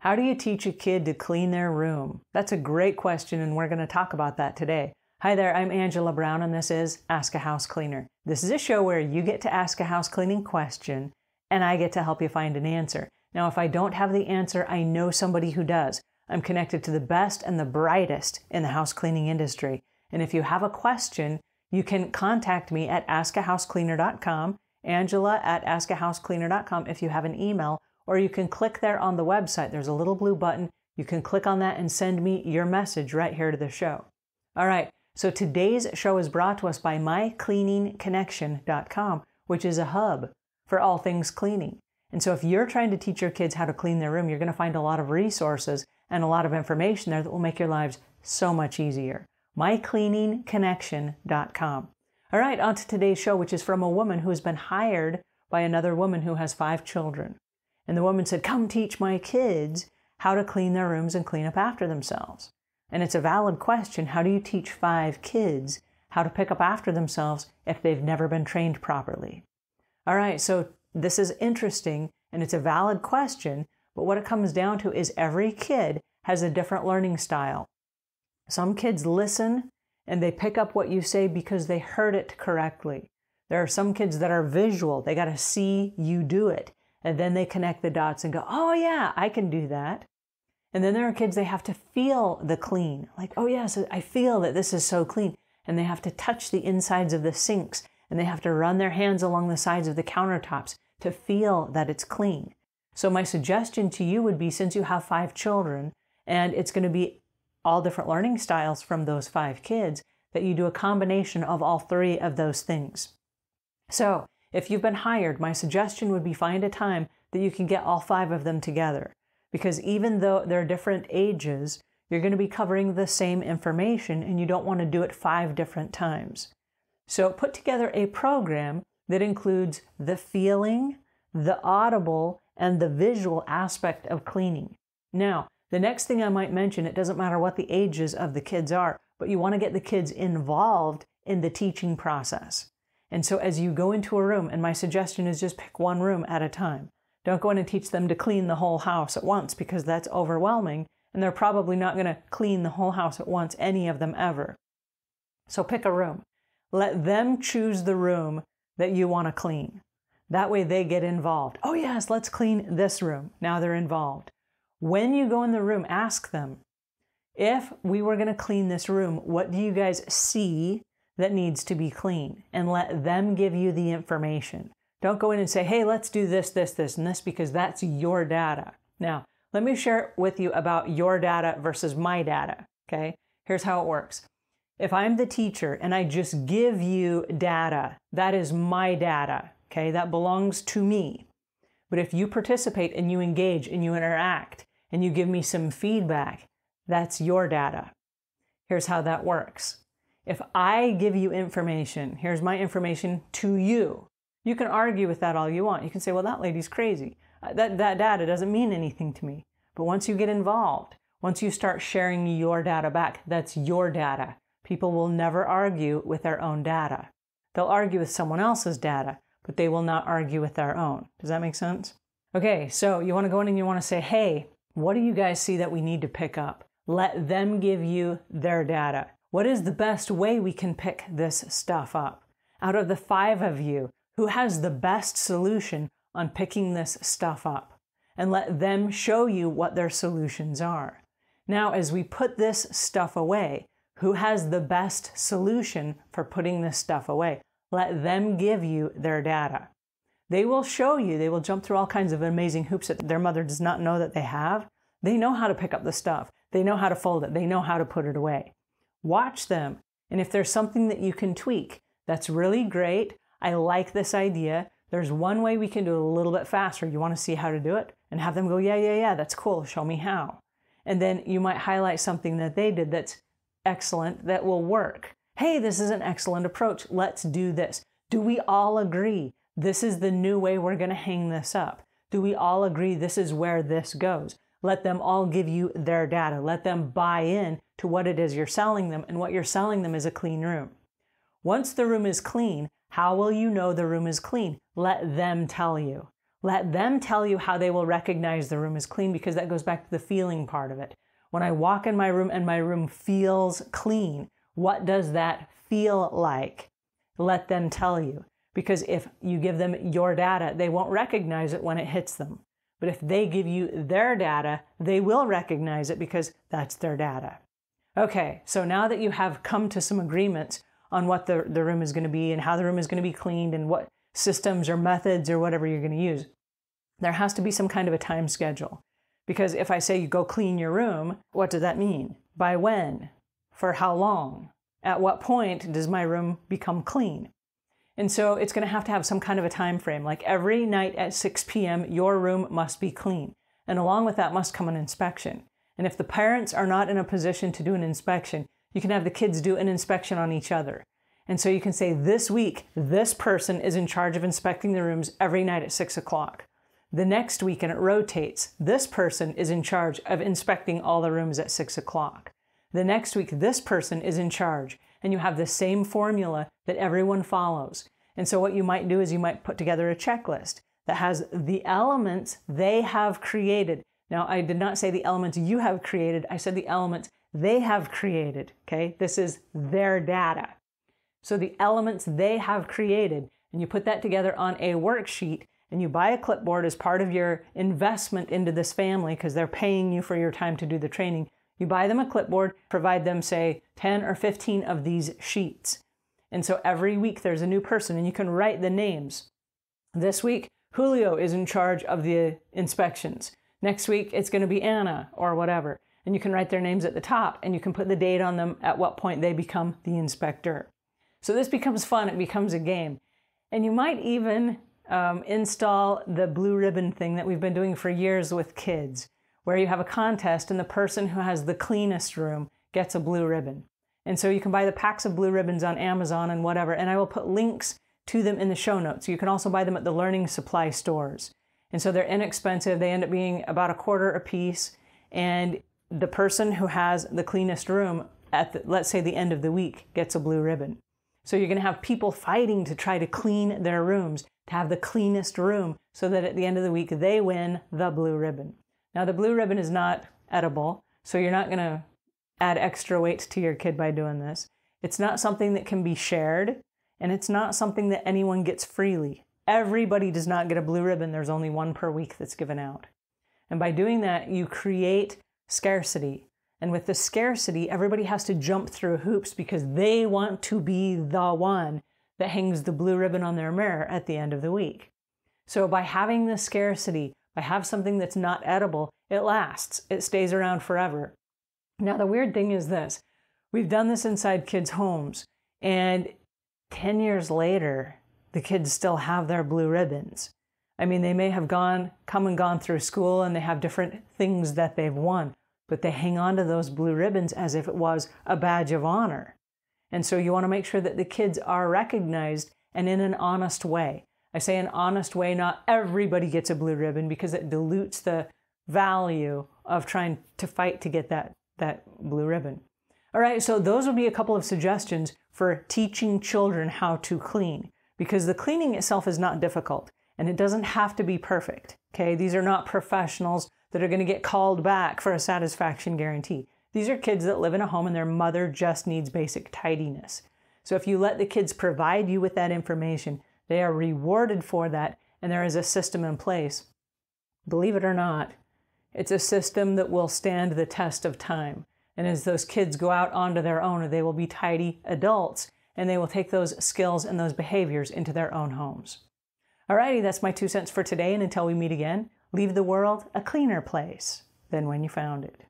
How do you teach a kid to clean their room? That's a great question, and we're going to talk about that today. Hi there, I'm Angela Brown, and this is Ask a House Cleaner. This is a show where you get to ask a house cleaning question, and I get to help you find an answer. Now, if I don't have the answer, I know somebody who does. I'm connected to the best and the brightest in the house cleaning industry. And if you have a question, you can contact me at askahousecleaner.com, Angela at askahousecleaner.com if you have an email, or you can click there on the website. There's a little blue button. You can click on that and send me your message right here to the show. All right, so today's show is brought to us by mycleaningconnection.com, which is a hub for all things cleaning. And so if you're trying to teach your kids how to clean their room, you're going to find a lot of resources and a lot of information there that will make your lives so much easier. mycleaningconnection.com. All right, on to today's show, which is from a woman who has been hired by another woman who has 5 children. And the woman said, come teach my kids how to clean their rooms and clean up after themselves. And it's a valid question. How do you teach 5 kids how to pick up after themselves if they've never been trained properly? All right, so this is interesting, and it's a valid question, but what it comes down to is every kid has a different learning style. Some kids listen and they pick up what you say because they heard it correctly. There are some kids that are visual. They got to see you do it. And then they connect the dots and go, oh yeah, I can do that. And then there are kids, they have to feel the clean. Like, oh yes, I feel that this is so clean. And they have to touch the insides of the sinks. And they have to run their hands along the sides of the countertops to feel that it's clean. So my suggestion to you would be, since you have 5 children, and it's going to be all different learning styles from those 5 kids, that you do a combination of all 3 of those things. So if you've been hired, my suggestion would be find a time that you can get all 5 of them together. Because even though they're different ages, you're going to be covering the same information and you don't want to do it 5 different times. So put together a program that includes the feeling, the audible, and the visual aspect of cleaning. Now, the next thing I might mention, it doesn't matter what the ages of the kids are, but you want to get the kids involved in the teaching process. And so as you go into a room, and my suggestion is just pick one room at a time. Don't go in and teach them to clean the whole house at once because that's overwhelming, and they're probably not going to clean the whole house at once, any of them ever. So pick a room. Let them choose the room that you want to clean. That way they get involved. Oh yes, let's clean this room. Now they're involved. When you go in the room, ask them, if we were going to clean this room, what do you guys see that needs to be clean? And let them give you the information. Don't go in and say, hey, let's do this, this, this, and this, because that's your data. Now, let me share with you about your data versus my data, okay? Here's how it works. If I'm the teacher and I just give you data, that is my data, okay? That belongs to me. But if you participate and you engage and you interact and you give me some feedback, that's your data. Here's how that works. If I give you information, here's my information to you. You can argue with that all you want. You can say, well, that lady's crazy. That data doesn't mean anything to me. But once you get involved, once you start sharing your data back, that's your data. People will never argue with their own data. They'll argue with someone else's data, but they will not argue with their own. Does that make sense? Okay, so you want to go in and you want to say, hey, what do you guys see that we need to pick up? Let them give you their data. What is the best way we can pick this stuff up? Out of the 5 of you, who has the best solution on picking this stuff up? And let them show you what their solutions are. Now, as we put this stuff away, who has the best solution for putting this stuff away? Let them give you their data. They will show you, they will jump through all kinds of amazing hoops that their mother does not know that they have. They know how to pick up the stuff. They know how to fold it. They know how to put it away. Watch them. And if there's something that you can tweak, that's really great. I like this idea. There's one way we can do it a little bit faster. You want to see how to do it? And have them go, yeah, that's cool. Show me how. And then you might highlight something that they did that's excellent, that will work. Hey, this is an excellent approach. Let's do this. Do we all agree this is the new way we're going to hang this up? Do we all agree this is where this goes? Let them all give you their data. Let them buy in to what it is you're selling them, and what you're selling them is a clean room. Once the room is clean, how will you know the room is clean? Let them tell you. Let them tell you how they will recognize the room is clean, because that goes back to the feeling part of it. When I walk in my room and my room feels clean, what does that feel like? Let them tell you. Because if you give them your data, they won't recognize it when it hits them. But if they give you their data, they will recognize it because that's their data. Okay, so now that you have come to some agreements on what the room is going to be and how the room is going to be cleaned and what systems or methods or whatever you're going to use, there has to be some kind of a time schedule. Because if I say you go clean your room, what does that mean? By when? For how long? At what point does my room become clean? And so it's going to have some kind of a time frame. Like every night at 6 p.m., your room must be clean. And along with that must come an inspection. And if the parents are not in a position to do an inspection, you can have the kids do an inspection on each other. And so you can say, this week, this person is in charge of inspecting the rooms every night at 6 o'clock. The next week, and it rotates, this person is in charge of inspecting all the rooms at 6 o'clock. The next week, this person is in charge. And you have the same formula that everyone follows. And so what you might do is you might put together a checklist that has the elements they have created. Now, I did not say the elements you have created. I said the elements they have created. Okay? This is their data. So the elements they have created, and you put that together on a worksheet, and you buy a clipboard as part of your investment into this family because they're paying you for your time to do the training. You buy them a clipboard, provide them, say, 10 or 15 of these sheets. And so every week there's a new person, and you can write the names. This week, Julio is in charge of the inspections. Next week, it's going to be Anna or whatever. And you can write their names at the top, and you can put the date on them at what point they become the inspector. So this becomes fun. It becomes a game. And you might even install the blue ribbon thing that we've been doing for years with kids, where you have a contest and the person who has the cleanest room gets a blue ribbon. And so you can buy the packs of blue ribbons on Amazon and whatever, and I will put links to them in the show notes. You can also buy them at the learning supply stores. And so they're inexpensive. They end up being about $1 a piece. And the person who has the cleanest room at, let's say, the end of the week gets a blue ribbon. So you're going to have people fighting to try to clean their rooms, to have the cleanest room, so that at the end of the week, they win the blue ribbon. Now, the blue ribbon is not edible, so you're not going to add extra weight to your kid by doing this. It's not something that can be shared, and it's not something that anyone gets freely. Everybody does not get a blue ribbon. There's only one per week that's given out. And by doing that, you create scarcity. And with the scarcity, everybody has to jump through hoops because they want to be the one that hangs the blue ribbon on their mirror at the end of the week. So by having the scarcity, by having something that's not edible, it lasts. It stays around forever. Now, the weird thing is this. We've done this inside kids' homes, and 10 years later, the kids still have their blue ribbons. I mean, they may have come and gone through school, and they have different things that they've won, but they hang on to those blue ribbons as if it was a badge of honor. And so you want to make sure that the kids are recognized and in an honest way. I say an honest way, not everybody gets a blue ribbon because it dilutes the value of trying to fight to get that blue ribbon. All right, so those would be a couple of suggestions for teaching children how to clean, because the cleaning itself is not difficult and it doesn't have to be perfect. Okay, these are not professionals that are going to get called back for a satisfaction guarantee. These are kids that live in a home and their mother just needs basic tidiness. So if you let the kids provide you with that information, they are rewarded for that, and there is a system in place. Believe it or not, it's a system that will stand the test of time. And as those kids go out onto their own, they will be tidy adults, and they will take those skills and those behaviors into their own homes. Alrighty, that's my 2 cents for today, and until we meet again, leave the world a cleaner place than when you found it.